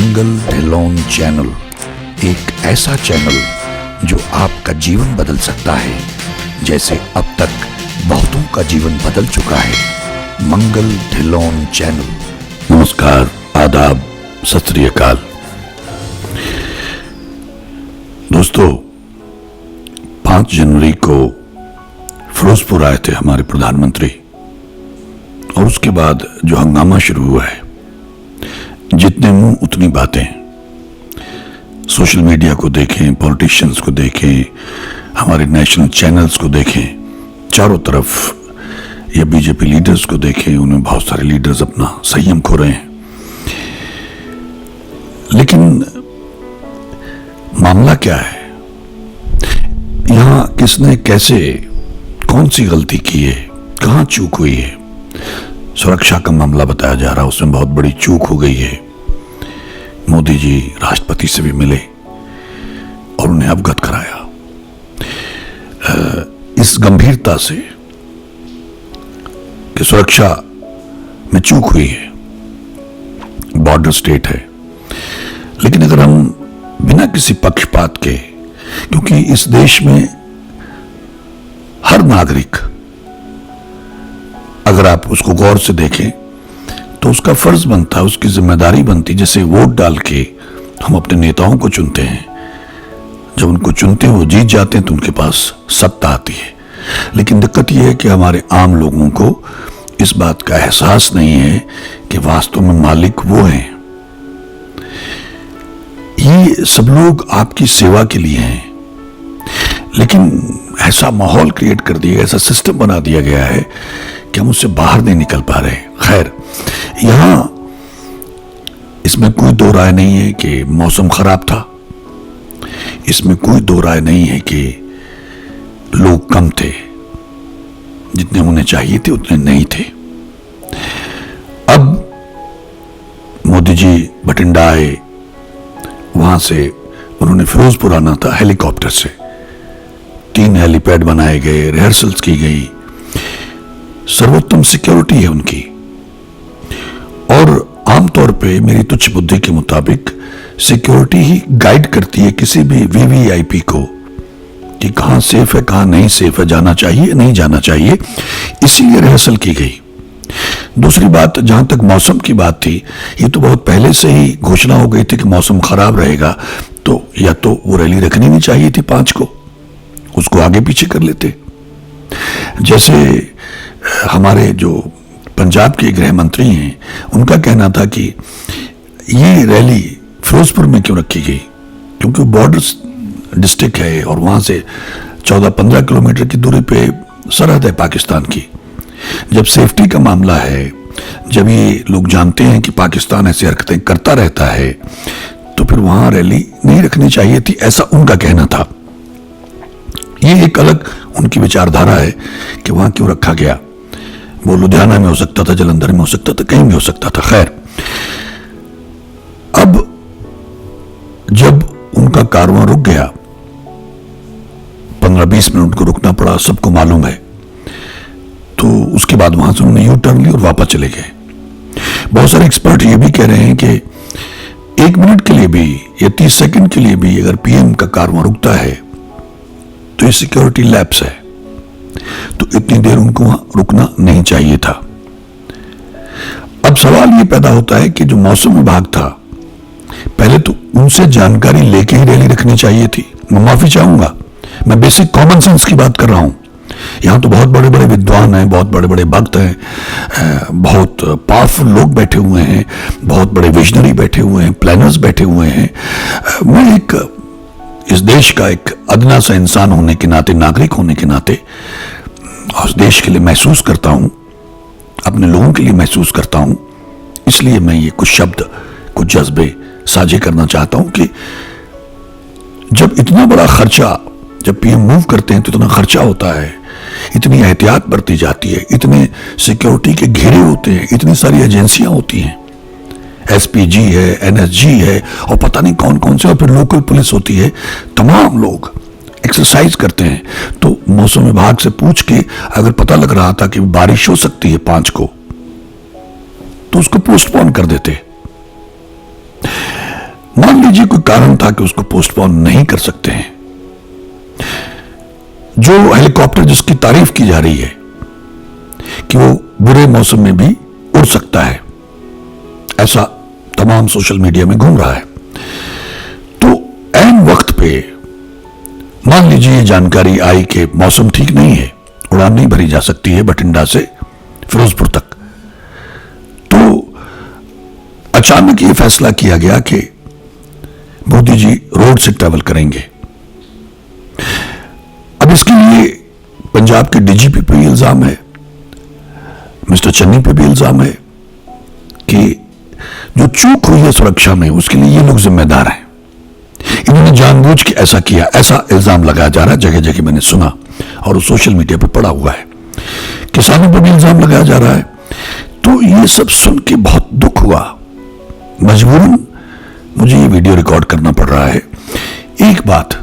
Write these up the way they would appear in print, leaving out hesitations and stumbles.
मंगल Dhillon channel एक ऐसा channel जो आपका जीवन बदल सकता है, जैसे अब तक बहुतों का जीवन बदल चुका है। मंगल ढिल्लोन चैनल। नमस्कार, आदाब, सत श्री अकाल। दोस्तों, 5 जनवरी को फिरोजपुर आए थे हमारे प्रधानमंत्री, और उसके बाद जो हंगामा शुरू हुआ है, जितने मुंह उतनी बातें। सोशल मीडिया को देखें, पॉलिटिशियंस को देखें, हमारे नेशनल चैनल्स को देखें, चारों तरफ या बीजेपी लीडर्स को देखें, उनमें बहुत सारे लीडर्स अपना संयम खो रहे हैं। लेकिन मामला क्या है? यहां किसने कैसे कौन सी गलती की है, कहां चूक हुई है? सुरक्षा का मामला बताया जा रहा है, उसमें बहुत बड़ी चूक हो गई है। मोदी जी राष्ट्रपति से भी मिले और उन्हें अवगत कराया इस गंभीरता से कि सुरक्षा में चूक हुई है, बॉर्डर स्टेट है। लेकिन अगर हम बिना किसी पक्षपात के, क्योंकि इस देश में हर नागरिक, अगर आप उसको गौर से देखें तो उसका फर्ज बनता है, उसकी जिम्मेदारी बनती, जैसे वोट डाल के हम अपने नेताओं को चुनते हैं। जब उनको चुनते हैं, वो जीत जाते हैं, तो उनके पास सत्ता आती है। लेकिन दिक्कत यह है कि हमारे आम लोगों को इस बात का एहसास नहीं है कि वास्तव में मालिक वो हैं। ये सब लोग आपकी सेवा के लिए हैं, लेकिन ऐसा माहौल क्रिएट कर दिया, ऐसा सिस्टम बना दिया गया है कि हम उससे बाहर नहीं निकल पा रहे। खैर, यहां इसमें कोई दो राय नहीं है कि मौसम खराब था, इसमें कोई दो राय नहीं है कि लोग कम थे, जितने उन्हें चाहिए थे उतने नहीं थे। अब मोदी जी बठिंडा आए, वहां से उन्होंने फिरोजपुर आना था हेलीकॉप्टर से। 3 हेलीपैड बनाए गए, रिहर्सल्स की गई, सर्वोत्तम सिक्योरिटी है उनकी। और आमतौर पे मेरी तुच्छ बुद्धि के मुताबिक सिक्योरिटी ही गाइड करती है किसी भी वीवीआईपी को कि कहां सेफ है, कहां नहीं सेफ है, जाना चाहिए नहीं जाना चाहिए। इसीलिए रिहर्सल की गई। दूसरी बात, जहां तक मौसम की बात थी, ये तो बहुत पहले से ही घोषणा हो गई थी कि मौसम खराब रहेगा, तो या तो वो रैली रखनी नहीं चाहिए थी 5 को, उसको आगे पीछे कर लेते। जैसे हमारे जो पंजाब के गृह मंत्री हैं, उनका कहना था कि ये रैली फिरोजपुर में क्यों रखी गई, क्योंकि बॉर्डर डिस्ट्रिक्ट है और वहां से 14-15 किलोमीटर की दूरी पे सरहद है पाकिस्तान की। जब सेफ्टी का मामला है, जब ये लोग जानते हैं कि पाकिस्तान ऐसी हरकतें करता रहता है, तो फिर वहां रैली नहीं रखनी चाहिए थी, ऐसा उनका कहना था। ये एक अलग उनकी विचारधारा है कि वहां क्यों रखा गया। वो लुधियाना में हो सकता था, जलंधर में हो सकता था, कहीं भी हो सकता था। खैर, अब जब उनका कारवां रुक गया, 15-20 मिनट उनको रुकना पड़ा, सबको मालूम है, तो उसके बाद वहां से उन्होंने यू टर्न ली और वापस चले गए। बहुत सारे एक्सपर्ट ये भी कह रहे हैं कि 1 मिनट के लिए भी या 30 सेकंड के लिए भी अगर पीएम का कारवां रुकता है तो ये सिक्योरिटी लैप्स है, तो इतनी देर उनको वहां रुकना नहीं चाहिए था। अब सवाल ये पैदा होता है कि जो मौसम विभाग था, पहले तो उनसे जानकारी लेके ही रैली रखनी चाहिए थी। मैं माफी चाहूंगा, मैं बेसिक कॉमन सेंस की बात कर रहा हूं। यहां तो बहुत बड़े बड़े विद्वान हैं, बहुत बड़े बड़े भक्त हैं, बहुत पावरफुल लोग बैठे हुए हैं, बहुत बड़े विजनरी बैठे हुए हैं, प्लानर्स बैठे हुए हैं। मैं एक इस देश का एक अदना सा इंसान होने के नाते, नागरिक होने के नाते, उस देश के लिए महसूस करता हूं, अपने लोगों के लिए महसूस करता हूं। इसलिए मैं ये कुछ शब्द, कुछ जज्बे साझे करना चाहता हूं कि जब इतना बड़ा खर्चा, जब पीएम मूव करते हैं तो इतना खर्चा होता है, इतनी एहतियात बरती जाती है, इतने सिक्योरिटी के घेरे होते हैं, इतनी सारी एजेंसियां होती हैं, एसपीजी है, एनएसजी है, और पता नहीं कौन कौन से, और फिर लोकल पुलिस होती है। तमाम लोग एक्सरसाइज करते हैं। तो मौसम विभाग से पूछ के अगर पता लग रहा था कि बारिश हो सकती है 5 को, तो उसको पोस्टपोन कर देते। मान लीजिए कोई कारण था कि उसको पोस्टपोन नहीं कर सकते हैं, जो हेलीकॉप्टर जिसकी तारीफ की जा रही है कि वो बुरे मौसम में भी उड़ सकता है, ऐसा तमाम सोशल मीडिया में घूम रहा है, तो ऐन वक्त पे मान लीजिए ये जानकारी आई कि मौसम ठीक नहीं है, उड़ान नहीं भरी जा सकती है बठिंडा से फिरोजपुर तक, तो अचानक ये फैसला किया गया कि मोदी जी रोड से ट्रैवल करेंगे। अब इसके लिए पंजाब के डीजीपी पे भी इल्जाम है, मिस्टर चन्नी पे भी इल्जाम है कि जो चूक हुई है सुरक्षा में उसके लिए ये लोग जिम्मेदार हैं, इन्होंने जानबूझ के ऐसा किया, ऐसा इल्जाम लगाया जा रहा है। जगह जगह मैंने सुना और सोशल मीडिया पे पड़ा हुआ है, किसानों पर भी इल्जाम लगाया जा रहा है। तो ये सब सुन के बहुत दुख हुआ, मजबूरन मुझे ये वीडियो रिकॉर्ड करना पड़ रहा है। एक बात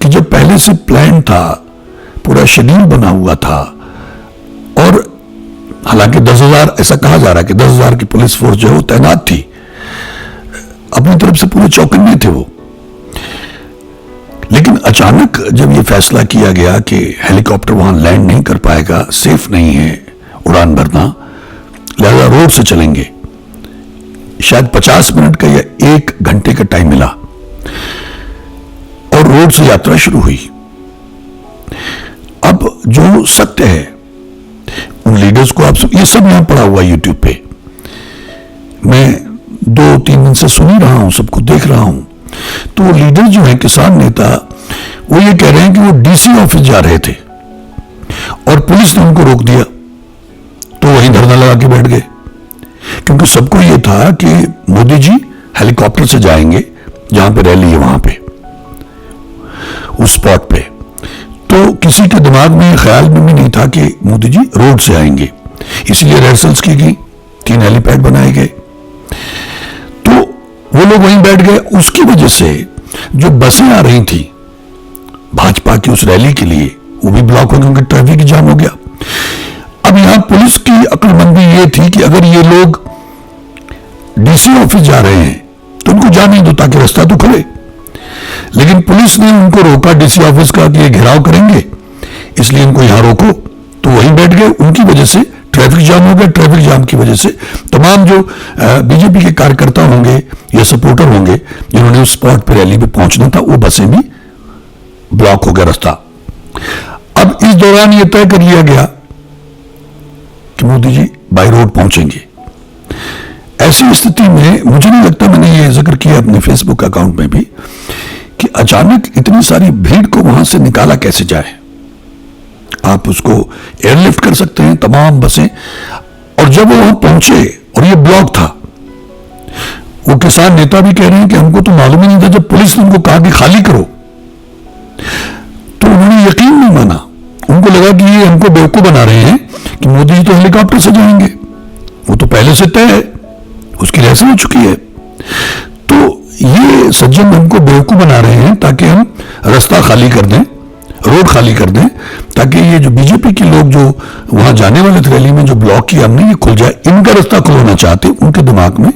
कि जब पहले से प्लान था, पूरा शेड्यूल बना हुआ था, और हालांकि 10,000 ऐसा कहा जा रहा है कि 10,000 की पुलिस फोर्स जो है वो तैनात थी, अपनी तरफ से पूरे चौकन्ने थे वो, लेकिन अचानक जब ये फैसला किया गया कि हेलीकॉप्टर वहां लैंड नहीं कर पाएगा, सेफ नहीं है उड़ान भरना, लिहाजा रोड से चलेंगे, शायद 50 मिनट का या 1 घंटे का टाइम मिला और रोड से यात्रा शुरू हुई। अब जो सत्य है उन लीडर्स को आप ये सब यहां पड़ा हुआ यूट्यूब पे, मैं 2-3 दिन से सुन ही रहा हूं, सबको देख रहा हूं। तो लीडर जो है, किसान नेता, वो ये कह रहे हैं कि वो डीसी ऑफिस जा रहे थे और पुलिस ने उनको रोक दिया, तो वहीं धरना लगा के बैठ गए, क्योंकि सबको ये था कि मोदी जी हेलीकॉप्टर से जाएंगे जहां पे रैली है वहां पे, उस स्पॉट पे। तो किसी के दिमाग में ख्याल में भी नहीं था कि मोदी जी रोड से आएंगे, इसलिए रिहर्सल्स की गई, 3 हेलीपैड बनाए गए, तो वो लोग वहीं बैठ गए। उसकी वजह से जो बसें आ रही थी भाजपा की उस रैली के लिए, वो भी ब्लॉक हो गई, क्योंकि ट्रैफिक जाम हो गया। अब यहां पुलिस की अक्लमंदी ये थी कि अगर ये लोग डीसी ऑफिस जा रहे हैं तो उनको जाने दो ताकि रास्ता तो खुले, लेकिन पुलिस ने उनको रोका डीसी ऑफिस का कि ये घेराव करेंगे, इसलिए इनको यहां रोको, तो वहीं बैठ गए। उनकी वजह से ट्रैफिक जाम हो गया। ट्रैफिक जाम की वजह से तमाम जो बीजेपी के कार्यकर्ता होंगे या सपोर्टर होंगे जिन्होंने उस स्पॉट पर रैली पे पहुंचना था, वो बसें भी ब्लॉक हो गया रास्ता। अब इस दौरान यह तय कर लिया गया कि मोदी जी बाय रोड पहुंचेंगे। ऐसी स्थिति में मुझे नहीं लगता, मैंने ये जिक्र किया अपने फेसबुक अकाउंट में भी, कि अचानक इतनी सारी भीड़ को वहां से निकाला कैसे जाए। आप उसको एयरलिफ्ट कर सकते हैं, तमाम बसें, और जब वो वहां पहुंचे और ये ब्लॉक था, वो किसान नेता भी कह रहे हैं कि हमको तो मालूम ही नहीं था, जब पुलिस ने उनको कहा कि खाली करो तो उन्होंने यकीन नहीं माना। उनको लगा कि ये हमको बेवकूफ बना रहे हैं कि मोदी जी तो हेलीकॉप्टर से जाएंगे, वो तो पहले से तय है, उसकी रिहर्सल हो चुकी है। तो ये सज्जन हमको बेवकूफ बना रहे हैं ताकि हम रास्ता खाली कर दें, रोड खाली कर दें, ताकि ये जो बीजेपी के लोग जो वहां जाने वाले थे रैली में, जो ब्लॉक किया हमने, ये खुल जाए, इनका रास्ता खुलवाना चाहते। उनके दिमाग में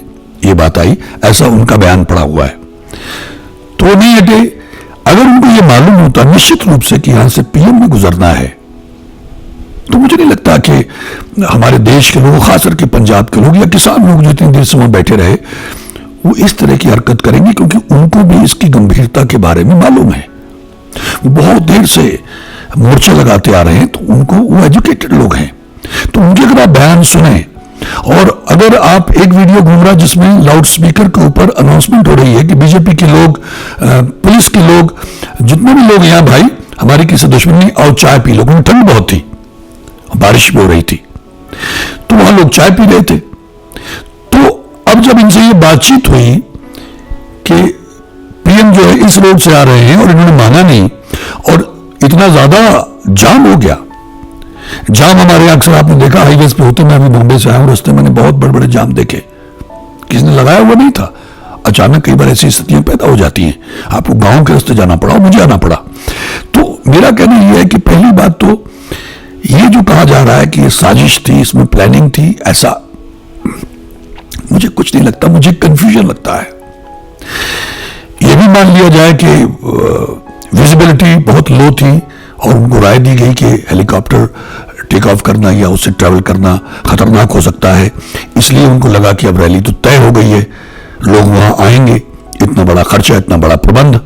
ये बात आई, ऐसा उनका बयान पड़ा हुआ है। तो वो नहीं हटे। अगर उनको ये मालूम होता निश्चित रूप से कि यहां से पीएम में गुजरना है, तो मुझे नहीं लगता कि हमारे देश के लोग, खासकर के पंजाब के लोग या किसान लोग जो इतनी देर से वहां बैठे रहे, वो इस तरह की हरकत करेंगे, क्योंकि उनको भी इसकी गंभीरता के बारे में मालूम है। वो बहुत देर से मोर्चे लगाते आ रहे हैं, तो उनको, वो एजुकेटेड लोग हैं, तो उनके अगर आप बयान सुने, और अगर आप एक वीडियो घूम रहा जिसमें लाउड स्पीकर के ऊपर अनाउंसमेंट हो रही है कि बीजेपी के लोग, पुलिस के लोग, जितने भी लोग यहाँ, भाई हमारी किसी दुश्मनी नहीं, और चाय पी लो, क्योंकि ठंड बहुत थी, बारिश भी हो रही थी, तो वहां लोग चाय पी रहे थे। तो अब जब इनसे ये बातचीत हुई कि पीएम जो है इस रोड से आ रहे हैं, और इन्होंने माना नहीं, और इतना ज्यादा जाम हो गया। जाम हमारे यहाँ अक्सर आपने देखा हाईवेज पे होते, मैं अभी बॉम्बे से आया हूं, रास्ते मैंने बहुत बड़े बड़े जाम देखे, किसी ने लगाया हुआ नहीं था। अचानक कई बार ऐसी स्थितियां पैदा हो जाती हैं, आपको गांव के रास्ते जाना पड़ा, मुझे आना पड़ा। तो मेरा कहना यह है कि पहली बात तो ये जो कहा जा रहा है कि ये साजिश थी, इसमें प्लानिंग थी, ऐसा मुझे कुछ नहीं लगता, मुझे कंफ्यूजन लगता है। यह भी मान लिया जाए कि विजिबिलिटी बहुत लो थी और उनको राय दी गई कि हेलीकॉप्टर टेक ऑफ करना या उससे ट्रैवल करना खतरनाक हो सकता है, इसलिए उनको लगा कि अब रैली तो तय हो गई है, लोग वहां आएंगे, इतना बड़ा खर्चा, इतना बड़ा प्रबंध,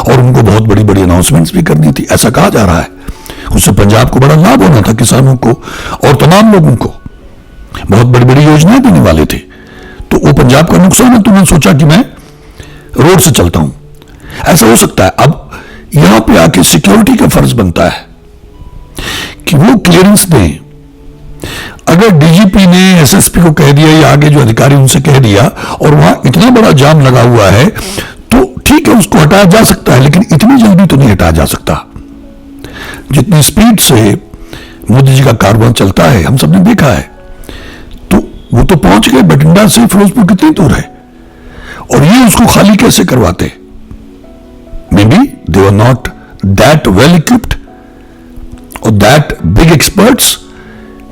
और उनको बहुत बड़ी बड़ी अनाउंसमेंट्स भी करनी थी, ऐसा कहा जा रहा है। उससे पंजाब को बड़ा लाभ होना था, किसानों को और तमाम लोगों को बहुत बड़ी बड़ी योजनाएं देने वाले थे। तो वो पंजाब का नुकसान है, तो उन्होंने सोचा कि मैं रोड से चलता हूं। ऐसा हो सकता है। अब यहां पे आके सिक्योरिटी का फर्ज बनता है कि वो क्लियरेंस दें। अगर डीजीपी ने एसएसपी को कह दिया या आगे जो अधिकारी उनसे कह दिया और वहां इतना बड़ा जाम लगा हुआ है, तो ठीक है, उसको हटाया जा सकता है, लेकिन इतनी जल्दी तो नहीं हटाया जा सकता। जितनी स्पीड से मोदी जी का कारवां चलता है, हम सबने देखा है, तो वो तो पहुंच गए। बठिंडा से फिरोजपुर कितनी दूर है, और ये उसको खाली कैसे करवाते? May be they were not that well equipped और दैट बिग एक्सपर्ट्स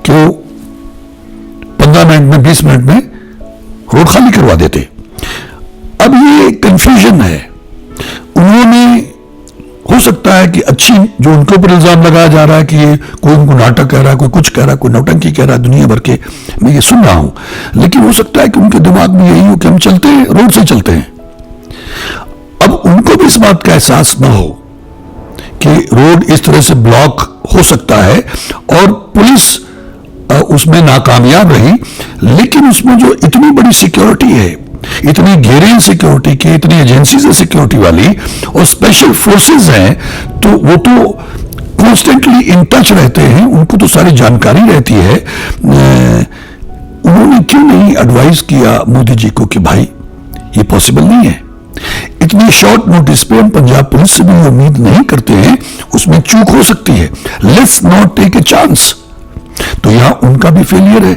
कि वो 15 मिनट में 20 मिनट में रोड खाली करवा देते। अब ये कंफ्यूजन है। उन्होंने, हो सकता है कि अच्छी, जो उनके ऊपर इल्जाम लगाया जा रहा है कि ये कोई उनको नाटक कह रहा है, कोई कुछ कह रहा है, कोई नौटंकी कह रहा है, दुनिया भर के मैं ये सुन रहा हूं, लेकिन हो सकता है कि उनके दिमाग में यही हो कि हम चलते हैं, रोड से चलते हैं। अब उनको भी इस बात का एहसास ना हो कि रोड इस तरह से ब्लॉक हो सकता है, और पुलिस उसमें नाकामयाब रही, लेकिन उसमें जो इतनी बड़ी सिक्योरिटी है, इतनी घेरे सिक्योरिटी की, इतनी एजेंसीज है सिक्योरिटी वाली, और स्पेशल फोर्सेस हैं, तो वो तो कॉन्स्टेंटली इन टच रहते हैं, उनको तो सारी जानकारी रहती है। उन्होंने क्यों नहीं एडवाइस किया मोदी जी को कि भाई ये पॉसिबल नहीं है, इतनी शॉर्ट नोटिस पे हम पंजाब पुलिस से भी उम्मीद नहीं करते हैं, उसमें चूक हो सकती है, let's not take a chance. तो यहां उनका भी फेलियर है।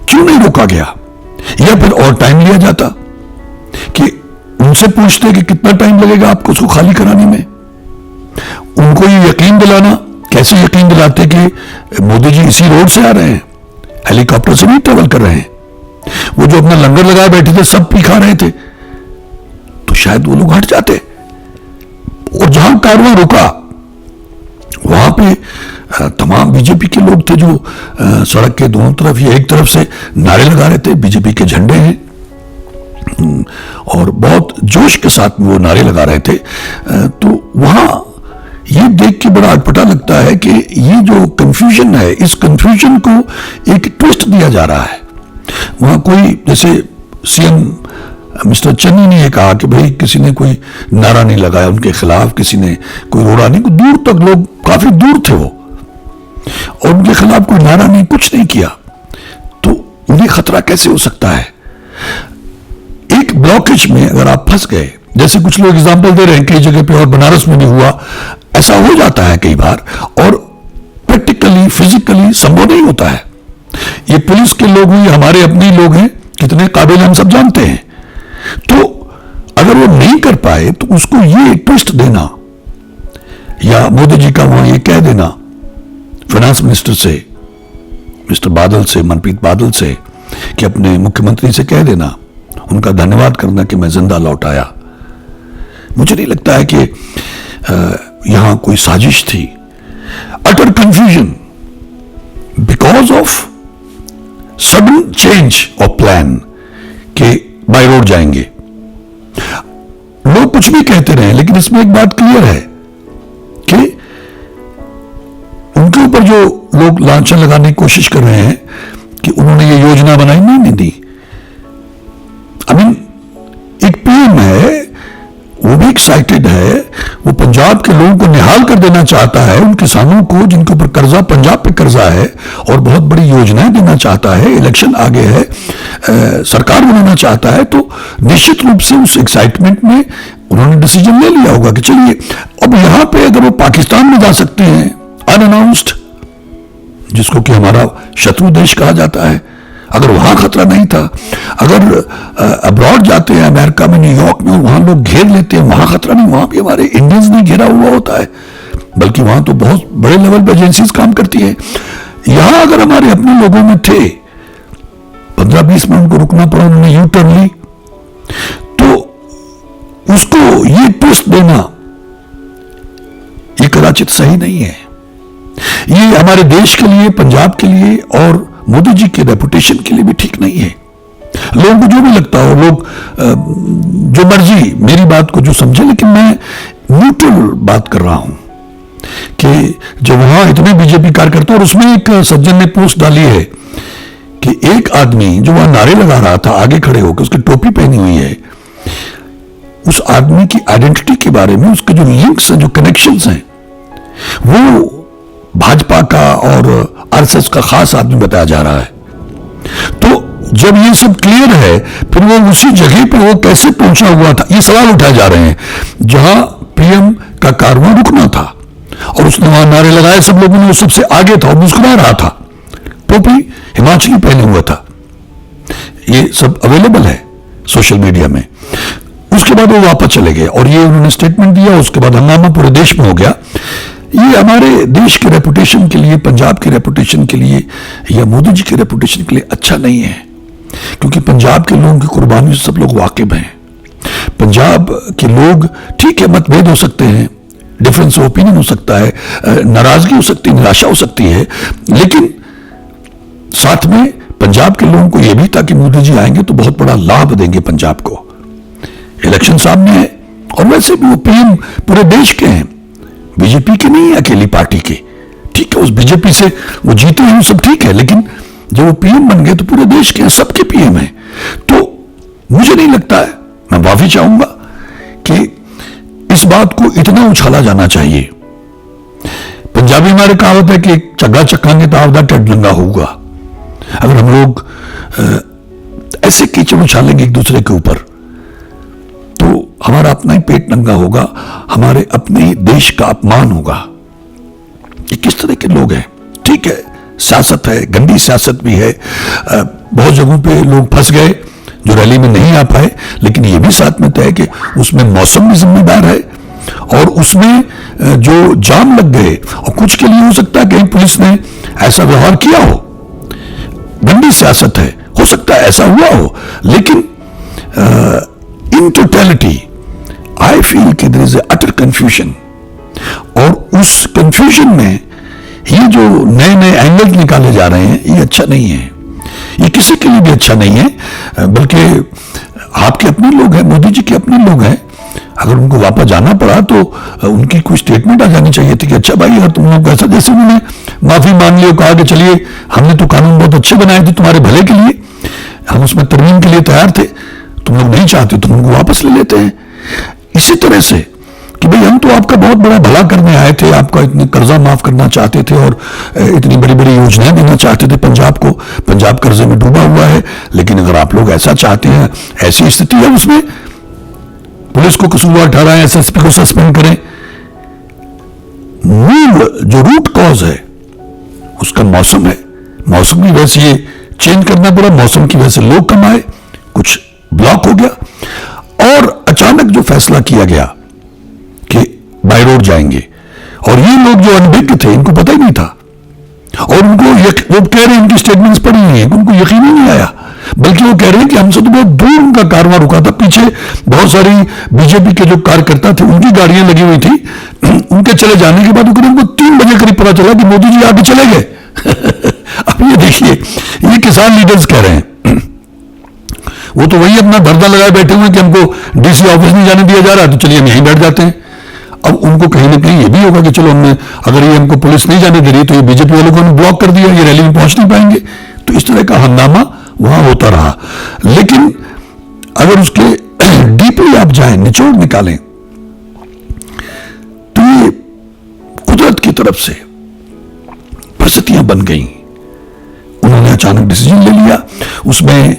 क्यों नहीं रोका गया, या फिर और टाइम लिया जाता कि उनसे पूछते कि कितना टाइम लगेगा आपको उसको खाली कराने में। उनको ये यकीन दिलाना, कैसे यकीन दिलाते कि मोदी जी इसी रोड से आ रहे हैं, हेलीकॉप्टर से नहीं ट्रेवल कर रहे हैं। वो जो अपना लंगर लगाए बैठे थे, सब पी खा रहे थे, तो शायद वो लोग हट जाते। और जहां कारवां रुका वहां पे तमाम बीजेपी के लोग थे जो सड़क के दोनों तरफ या एक तरफ से नारे लगा रहे थे, बीजेपी के झंडे हैं और बहुत जोश के साथ वो नारे लगा रहे थे। तो वहां ये देख के बड़ा अटपटा लगता है कि ये जो कंफ्यूजन है, इस कंफ्यूजन को एक ट्विस्ट दिया जा रहा है। वहां कोई, जैसे सीएम मिस्टर चन्नी ने ये कहा कि भाई किसी ने कोई नारा नहीं लगाया उनके खिलाफ, किसी ने कोई रोड़ा नहीं, दूर तक लोग काफी दूर थे वो, और उनके खिलाफ कोई नारा नहीं, कुछ नहीं किया, तो उन्हें खतरा कैसे हो सकता है? एक ब्लॉकेज में अगर आप फंस गए, जैसे कुछ लोग एग्जांपल दे रहे हैं कई जगह पे, और बनारस में भी हुआ, ऐसा हो जाता है कई बार, और प्रैक्टिकली फिजिकली संभव नहीं होता है। ये पुलिस के लोग हैं, हमारे अपने लोग हैं, कितने काबिल हम सब जानते हैं। तो अगर वो नहीं कर पाए तो उसको ये ट्विस्ट देना, या मोदी जी का वहां ये कह देना फाइनेंस मिनिस्टर से, मिस्टर बादल से, मनप्रीत बादल से, कि अपने मुख्यमंत्री से कह देना, उनका धन्यवाद करना कि मैं जिंदा लौट आया। मुझे नहीं लगता है कि यहां कोई साजिश थी। Utter confusion because of sudden change of plan कि बाय रोड जाएंगे। लोग कुछ भी कहते रहे, लेकिन इसमें एक बात क्लियर है कि उनके ऊपर जो लोग लांछन लगाने की कोशिश कर रहे हैं कि उन्होंने ये योजना बनाई, नहीं दी। आई मीन, एक पीएम है, वो भी एक्साइटेड है, वो पंजाब के लोगों को निहाल कर देना चाहता है, उन किसानों को जिनके ऊपर कर्जा, पंजाब पे कर्जा है, और बहुत बड़ी योजनाएं देना चाहता है, इलेक्शन आगे है, सरकार बनाना चाहता है, तो निश्चित रूप से उस एक्साइटमेंट में उन्होंने डिसीजन ले लिया होगा कि चलिए अब यहां पे अगर वो पाकिस्तान में जा सकते हैं अनअनाउंस्ड, जिसको कि हमारा शत्रु देश कहा जाता है, अगर वहां खतरा नहीं था, अगर अब्रॉड जाते हैं, अमेरिका में, न्यूयॉर्क में, वहां लोग घेर लेते हैं, वहां खतरा नहीं, वहां भी हमारे इंडियंस नहीं घेरा हुआ होता है, बल्कि वहां तो बहुत बड़े लेवल पर एजेंसीज काम करती है। यहां अगर हमारे अपने लोगों में थे, 15 15-20 मिनट को रुकना पड़ा, उन्होंने यू टर्न ली, तो उसको ये ट्विस्ट देना ये कदाचित सही नहीं है। ये हमारे देश के लिए, पंजाब के लिए और मोदी जी के रेपुटेशन के लिए भी ठीक नहीं है। लोगों को जो भी लगता हो, लोग जो मर्जी मेरी बात को जो समझे, लेकिन मैं न्यूट्रल बात कर रहा हूं कि जब वहां इतने बीजेपी कार्यकर्ता, और उसमें एक सज्जन ने पोस्ट डाली है कि एक आदमी जो वहां नारे लगा रहा था आगे खड़े होकर, उसकी टोपी पहनी हुई है, उस आदमी की आइडेंटिटी के बारे में, उसके जो लिंक्स हैं, जो कनेक्शंस हैं, वो भाजपा का और आरएसएस का खास आदमी बताया जा रहा है। तो जब ये सब क्लियर है, फिर वो उसी जगह पे वो कैसे पहुंचा हुआ था, ये सवाल उठाए जा रहे हैं जहां पीएम का कारवां रुकना था, और उसने वहां नारे लगाए, सब लोगों ने, वो सबसे आगे था और मुस्कुरा रहा था, टोपी हिमाचली पहने हुआ था। ये सब अवेलेबल है सोशल मीडिया में। उसके बाद वो वापस चले गए और ये उन्होंने स्टेटमेंट दिया, उसके बाद हंगामा पूरे देश में हो गया। ये हमारे देश के रेपुटेशन के लिए, पंजाब के रेपुटेशन के लिए या मोदी जी के रेपुटेशन के लिए अच्छा नहीं है, क्योंकि पंजाब के लोगों की कुर्बानी से सब लोग वाकिफ हैं। पंजाब के लोग, ठीक है, मतभेद हो सकते हैं, डिफरेंस ऑफ ओपिनियन हो सकता है, नाराजगी हो सकती है, निराशा हो सकती है, लेकिन साथ में पंजाब के लोगों को यह भी था कि मोदी जी आएंगे तो बहुत बड़ा लाभ देंगे पंजाब को। इलेक्शन सामने है, और वैसे भी वो पीएम पूरे देश के हैं, बीजेपी के नहीं है, अकेली पार्टी के। ठीक है, उस बीजेपी से वो जीते हैं, सब ठीक है, लेकिन जब वो पीएम बन गए तो पूरे देश के हैं, सबके पीएम हैं। तो मुझे नहीं लगता है, मैं माफी चाहूंगा कि इस बात को इतना उछाला जाना चाहिए। पंजाबी हमारे कहावत है कि चग्गा चक्कांगे तो आवदा टड लंगा होगा। अगर हम लोग ऐसे कीचड़ उछालेंगे एक दूसरे के ऊपर, तो हमारा अपना ही पेट नंगा होगा, हमारे अपने ही देश का अपमान होगा। ये किस तरह के लोग हैं? ठीक है, सियासत है, गंदी सियासत भी है, बहुत जगहों पे लोग फंस गए जो रैली में नहीं आ पाए, लेकिन ये भी साथ में तय है कि उसमें मौसम भी जिम्मेदार है, और उसमें जो जाम लग गए, और कुछ के लिए हो सकता है कहीं पुलिस ने ऐसा व्यवहार किया हो, गंदी सियासत है, हो सकता है ऐसा हुआ हो, लेकिन इन टोटलिटी आई फील कि देयर इज अटर कंफ्यूजन, और उस कंफ्यूजन में ये जो नए नए एंगल्स निकाले जा रहे हैं, ये अच्छा नहीं है, ये किसी के लिए भी अच्छा नहीं है। बल्कि आपके अपने लोग हैं, मोदी जी के अपने लोग हैं, अगर उनको वापस जाना पड़ा तो उनकी कोई स्टेटमेंट आ जानी चाहिए थी कि अच्छा भाई, अगर तुम लोग ऐसा, जैसे उन्होंने माफी मांग ली, कहा कि चलिए हमने तो कानून बहुत अच्छे बनाए थे तुम्हारे भले के लिए, हम उसमें तरमीम के लिए तैयार थे, तुम लोग नहीं चाहते तो उनको वापस ले लेते हैं। इसी तरह से कि भाई हम तो आपका बहुत बड़ा भला करने आए थे, आपका इतने कर्जा माफ करना चाहते थे और इतनी बड़ी बड़ी योजनाएं देना चाहते थे पंजाब को, पंजाब कर्जे में डूबा हुआ है, लेकिन अगर आप लोग ऐसा चाहते हैं, ऐसी स्थिति है, उसमें पुलिस को कसूरवार ठहराएं, एसएसपी को सस्पेंड करें, मूल जो रूट कॉज है उसका मौसम है, मौसम की वजह से ये चेंज करना पड़ा, मौसम की वजह से लोग कम आए, कुछ ब्लॉक हो गया, और अचानक जो फैसला किया गया कि बाय रोड जाएंगे, और ये लोग जो अनभिज्ञ थे, इनको पता ही नहीं था, और उनको वो कह रहे हैं, इनकी स्टेटमेंट्स पढ़ी हुई हैं, उनको यकीन ही नहीं आया, बल्कि वो कह रहे हैं कि हमसे तो बहुत दूर उनका कारवां रुका था, पीछे बहुत सारी बीजेपी के जो कार्यकर्ता थे उनकी गाड़ियां लगी हुई थी, उनके चले जाने के बाद उनको 3 बजे करीब पता चला कि मोदी जी आगे चले गए। अब ये देखिए, ये किसान लीडर्स कह रहे हैं, वो तो वही अपना धरना लगाए बैठे हुए कि हमको डीसी ऑफिस नहीं जाने दिया जा रहा, तो चलिए हम यहीं बैठ जाते हैं। अब उनको कहीं ना कहीं ये भी होगा कि चलो हमने, अगर ये हमको पुलिस नहीं जाने दे रही तो ये बीजेपी वालों को ब्लॉक कर दिया, ये रैली में पहुंच नहीं पाएंगे, तो इस तरह का हंगामा वहां होता रहा। लेकिन अगर उसके डीपली आप जाएं, निचोड़ निकालें, तो ये कुदरत की तरफ से परिस्थितियां बन गई, उन्होंने अचानक डिसीजन ले लिया, उसमें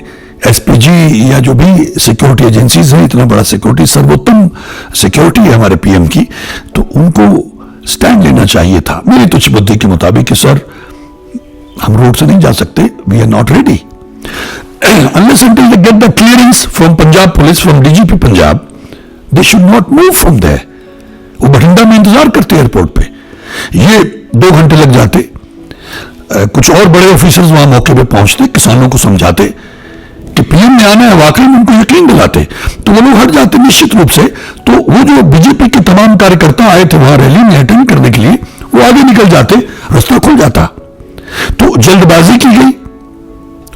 एसपीजी या जो भी सिक्योरिटी एजेंसीज हैं, इतना बड़ा सिक्योरिटी, सर्वोत्तम सिक्योरिटी है हमारे पीएम की, तो उनको स्टैंड लेना चाहिए था मेरी तुच्छ बुद्धि के मुताबिक कि सर हम रोड से नहीं जा सकते, we are not ready unless until they get the clearance from Punjab police, from DGP Punjab, they should not move from there। वो बठिंडा में इंतजार करते एयरपोर्ट पे, ये 2 घंटे लग जाते, कुछ और बड़े ऑफिसर्स वहां मौके पे पहुंचते, किसानों को समझाते कि पीएम ने आना है, वाकई में उनको यकीन दिलाते तो वो लोग हट जाते निश्चित रूप से। तो वो जो बीजेपी के तमाम कार्यकर्ता आए थे वहां रैली में अटेंड करने के लिए, वो आगे निकल जाते, रास्ता खुल जाता। तो जल्दबाजी की गई।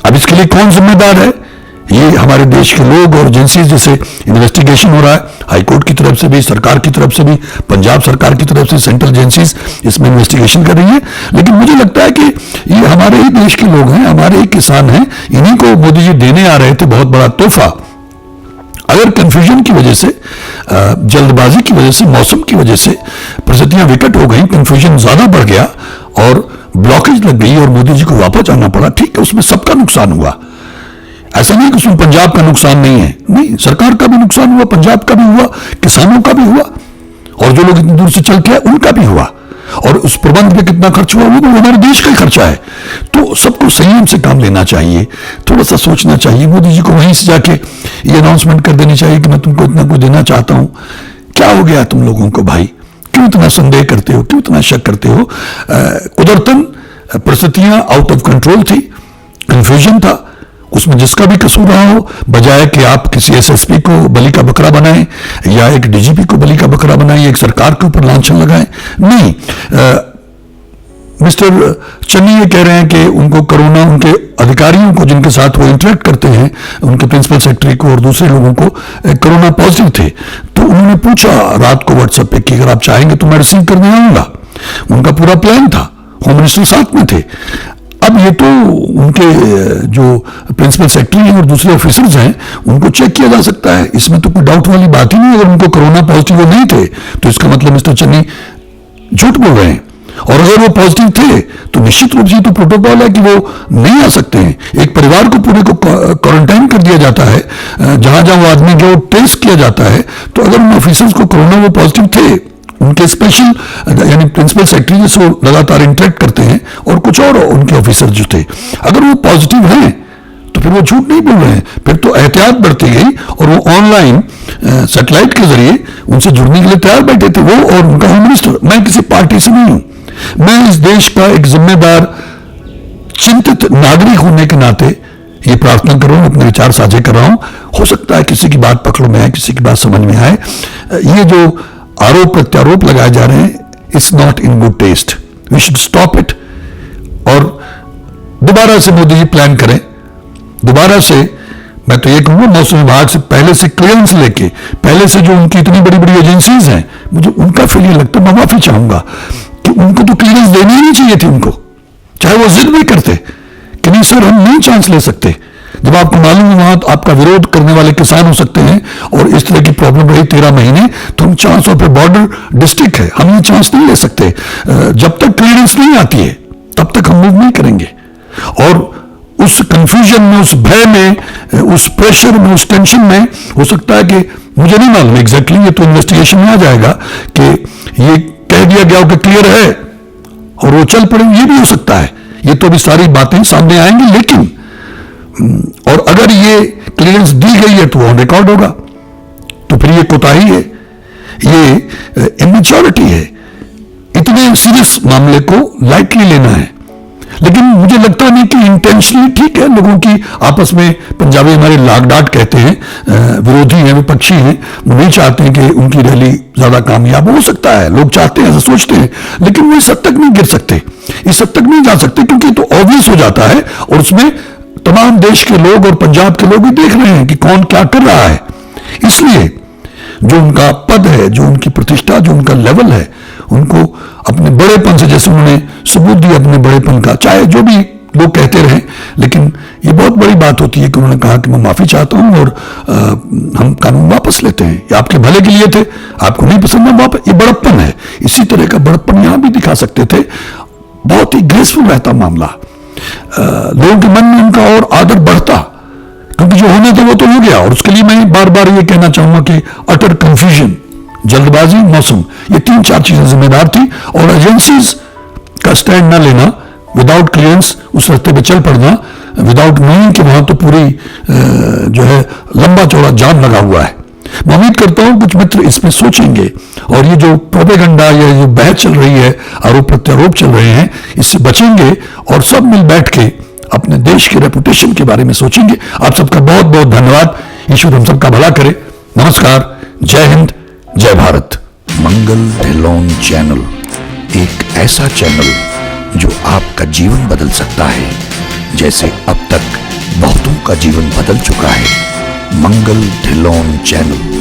अब इसके लिए कौन जिम्मेदार है? ये हमारे देश के लोग और एजेंसीज, जैसे इन्वेस्टिगेशन हो रहा है हाईकोर्ट की तरफ से भी, सरकार की तरफ से भी, पंजाब सरकार की तरफ से सेंट्रल एजेंसीज इसमें इन्वेस्टिगेशन कर रही है। लेकिन मुझे लगता है कि ये हमारे ही देश के लोग हैं, हमारे ही किसान हैं, इन्हीं को मोदी जी देने आ रहे थे बहुत बड़ा तोहफा। अगर कंफ्यूजन की वजह से, जल्दबाजी की वजह से, मौसम की वजह से परिस्थितियां विकट हो गई, कंफ्यूजन ज्यादा बढ़ गया और ब्लॉकेज लग गई और मोदी जी को वापस आना पड़ा, ठीक है, उसमें सबका नुकसान हुआ। ऐसा नहीं कि उसमें पंजाब का नुकसान नहीं है, नहीं, सरकार का भी नुकसान हुआ, पंजाब का भी हुआ, किसानों का भी हुआ, और जो लोग इतनी दूर से चल के आए उनका भी हुआ। और उस प्रबंध पे कितना खर्च हुआ वो तो हमारे देश का ही खर्चा है। तो सबको संयम से काम लेना चाहिए, थोड़ा सा सोचना चाहिए। मोदी जी को वहीं से जाके ये अनाउंसमेंट कर देनी चाहिए कि मैं तुमको इतना कुछ देना चाहता हूं। क्या हो गया तुम लोगों को भाई, क्यों इतना संदेह करते हो, क्यों इतना शक करते हो? कुदरतन परिस्थितियां आउट ऑफ कंट्रोल थी, कंफ्यूजन था, उसमें जिसका भी कसूर रहा हो, बजाय कि आप किसी एसएसपी को बलि का बकरा बनाएं या एक डीजीपी को बलि का बकरा बनाएं या एक सरकार के ऊपर लांछन लगाएं, नहीं। मिस्टर चन्नी ये कह रहे हैं कि उनको कोरोना, उनके अधिकारियों को जिनके साथ वो इंटरेक्ट करते हैं, उनके प्रिंसिपल सेक्रेटरी को और दूसरे लोगों को कोरोना पॉजिटिव थे। तो उन्होंने पूछा रात को व्हाट्सएप पे कि अगर आप चाहेंगे तो मैं रिसीव करने आऊंगा। उनका पूरा प्लान था, होम मिनिस्टर साथ में थे। अब ये तो उनके जो प्रिंसिपल सेक्रेटरी हैं और दूसरे ऑफिसर्स हैं उनको चेक किया जा सकता है, इसमें तो कोई डाउट वाली बात ही नहीं। अगर उनको कोरोना पॉजिटिव वो नहीं थे तो इसका मतलब मिस्टर चन्नी झूठ बोल रहे हैं, और अगर वो पॉजिटिव थे तो निश्चित रूप से तो प्रोटोकॉल है कि वो नहीं आ सकते हैं। एक परिवार को पूरे को क्वारंटाइन कर दिया जाता है, जहां जहां वो आदमी गया वो टेस्ट किया जाता है। तो अगर उन ऑफिसर्स को कोरोना वो पॉजिटिव थे, उनके स्पेशल यानी प्रिंसिपल सेक्रेटरी से लगातार इंटरेक्ट करते हैं और कुछ और उनके ऑफिसर जो थे, अगर वो पॉजिटिव हैं तो फिर वो झूठ नहीं बोल रहे हैं, फिर तो एहतियात बढ़ती गई और वो ऑनलाइन सैटेलाइट के जरिए उनसे जुड़ने के लिए तैयार बैठे थे, वो और उनका होम मिनिस्टर। मैं किसी पार्टी से नहीं हूं, मैं इस देश का एक जिम्मेदार चिंतित नागरिक होने के नाते ये प्रार्थना कर रहा हूं, अपने विचार साझे कर रहा हूं। हो सकता है किसी की बात पकड़ में आए, किसी की बात समझ में आए। ये जो आरोप प्रत्यारोप लगाए जा रहे हैं, it's not in good taste, we should stop it. और दोबारा से मोदी जी प्लान करें, दोबारा से मैं तो ये कहूंगा मौसम विभाग से पहले से क्लियरेंस लेके, पहले से जो उनकी इतनी बड़ी बड़ी एजेंसीज हैं, मुझे उनका फिर ये लगता है, मैं माफी चाहूंगा कि उनको तो क्लियरेंस देनी ही नहीं चाहिए थी उनको, चाहे वो जिद भी करते कि नहीं सर हम नहीं चांस ले सकते। जब आपको मालूम है वहां तो आपका विरोध करने वाले किसान हो सकते हैं और इस तरह की प्रॉब्लम रही 13 महीने, तो हम चांस, और फिर बॉर्डर डिस्ट्रिक्ट है, हम ये चांस नहीं ले सकते। जब तक क्लियरेंस नहीं आती है तब तक हम मूव नहीं करेंगे। और उस कंफ्यूजन में, उस भय में, उस प्रेशर में, उस टेंशन में हो सकता है कि, मुझे नहीं मालूम एग्जैक्टली, ये तो इन्वेस्टिगेशन में आ जाएगा कि ये कह दिया गया हो कि क्लियर है और वो चल पड़े, ये भी हो सकता है। ये तो अभी सारी बातें सामने आएंगी, लेकिन और अगर ये क्लियरेंस दी गई है तो ऑन रिकॉर्ड होगा, तो फिर ये कोताही है, ये इमेच्योरिटी है। इतने सीरियस मामले को लाइटली लेना है। लेकिन मुझे लगता नहीं कि इंटेंशनली, ठीक है लोगों की आपस में, पंजाबी हमारे लाग डाट कहते हैं, विरोधी हैं, विपक्षी हैं, वो नहीं चाहते हैं कि उनकी रैली ज्यादा कामयाब हो सकता है, लोग चाहते हैं, ऐसा सोचते हैं, लेकिन वो इस हद तक नहीं गिर सकते, इस हद तक नहीं जा सकते, क्योंकि तो ऑब्वियस हो जाता है और उसमें तमाम देश के लोग और पंजाब के लोग भी देख रहे हैं कि कौन क्या कर रहा है। इसलिए जो उनका पद है, जो उनकी प्रतिष्ठा, जो उनका लेवल है, उनको अपने बड़ेपन से, जैसे उन्होंने सबूत दिया अपने बड़ेपन का, चाहे जो भी लोग कहते रहे, लेकिन ये बहुत बड़ी बात होती है कि उन्होंने कहा कि मैं माफी चाहता हूं और हम कानून वापस लेते हैं, ये आपके भले के लिए थे, आपको नहीं पसंद है वापस, ये बड़प्पन है। इसी तरह का बड़प्पन यहां भी दिखा सकते थे, बहुत ही ग्रेसफुल रहता मामला, लोगों के मन में उनका और आदर बढ़ता, क्योंकि जो होना था वो तो हो गया। और उसके लिए मैं बार बार ये कहना चाहूंगा कि अटर कंफ्यूजन, जल्दबाजी, मौसम, ये 3-4 चीजें जिम्मेदार थी। और एजेंसीज का स्टैंड न लेना, विदाउट क्लियरेंस उस रास्ते पे चल पड़ना, विदाउट नोइंग कि वहां तो पूरी जो है लंबा चौड़ा जाम लगा हुआ है। मैं उम्मीद करता हूं कुछ मित्र इसमें सोचेंगे और ये जो प्रोपेगेंडा या जो बहस चल रही है, आरोप प्रत्यारोप चल रहे हैं, इससे बचेंगे और सब मिल बैठ के अपने देश की रेपुटेशन के बारे में सोचेंगे। आप सबका बहुत बहुत धन्यवाद। ईश्वर हम सबका भला करे। नमस्कार, जय हिंद, जय भारत। मंगल ढिल्लोन चैनल एक ऐसा चैनल जो आपका जीवन बदल सकता है, जैसे अब तक बहुतों का जीवन बदल चुका है। मंगल ढिल्लोन चैनल।